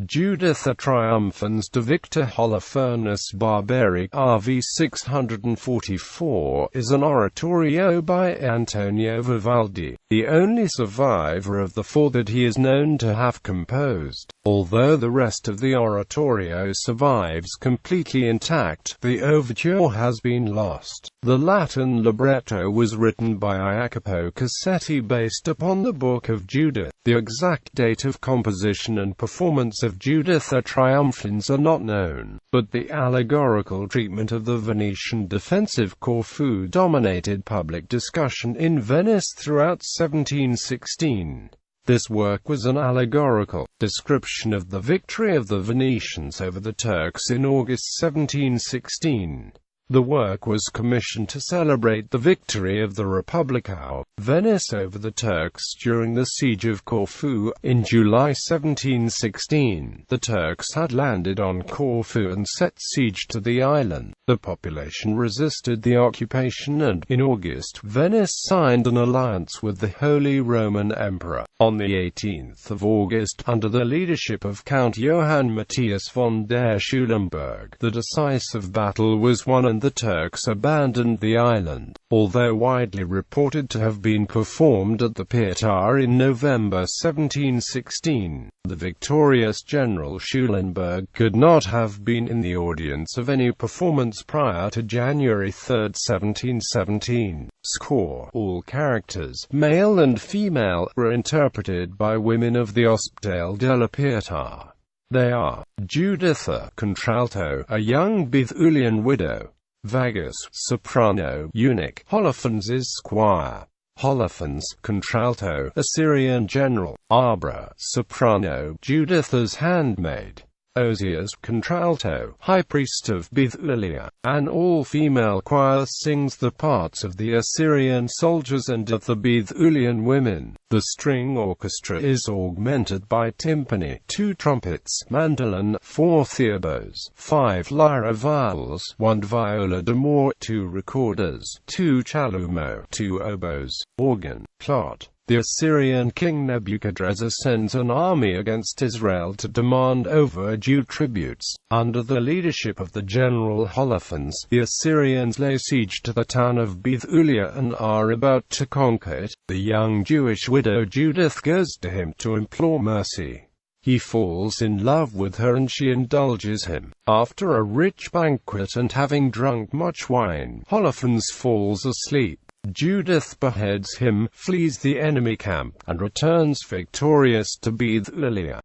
Juditha triumphans devicta Holofernis barbarie RV 644 is an oratorio by Antonio Vivaldi, the only survivor of the four that he is known to have composed. Although the rest of the oratorio survives completely intact, the overture has been lost. The Latin libretto was written by Iacopo Cassetti based upon the Book of Judith. The exact date of composition and performance of Juditha triumphans are not known, but the allegorical treatment of the Venetian defensive Corfu dominated public discussion in Venice throughout 1716. This work was an allegorical description of the victory of the Venetians over the Turks in August 1716. The work was commissioned to celebrate the victory of the Republic of Venice over the Turks during the siege of Corfu. In July 1716, the Turks had landed on Corfu and set siege to the island. The population resisted the occupation and, in August, Venice signed an alliance with the Holy Roman Emperor. On the 18th of August, under the leadership of Count Johann Matthias von der Schulenburg, the decisive battle was won and the Turks abandoned the island. Although widely reported to have been performed at the Pietà in November 1716, the victorious General Schulenburg could not have been in the audience of any performance prior to January 3, 1717. Score: all characters, male and female, were interpreted by women of the Ospedale della Pietà. They are Juditha, contralto, a young Bethulian widow; Vagus, soprano, eunuch; Holofernes is squire; Holofernes, contralto, Assyrian general; Abra, soprano, Juditha's handmaid; Osias, contralto, high priest of Bethulia. An all-female choir sings the parts of the Assyrian soldiers and of the Bethulian women. The string orchestra is augmented by timpani, 2 trumpets, mandolin, 4 theorbos, 5 lyra viols, 1 viola d'amore, 2 recorders, 2 chalumeau, 2 oboes, organ, clot. The Assyrian king Nebuchadrezzar sends an army against Israel to demand overdue tributes. Under the leadership of the general Holofernes, the Assyrians lay siege to the town of Bethulia and are about to conquer it. The young Jewish widow Judith goes to him to implore mercy. He falls in love with her and she indulges him. After a rich banquet and having drunk much wine, Holofernes falls asleep. Judith beheads him, flees the enemy camp, and returns victorious to Bethulia.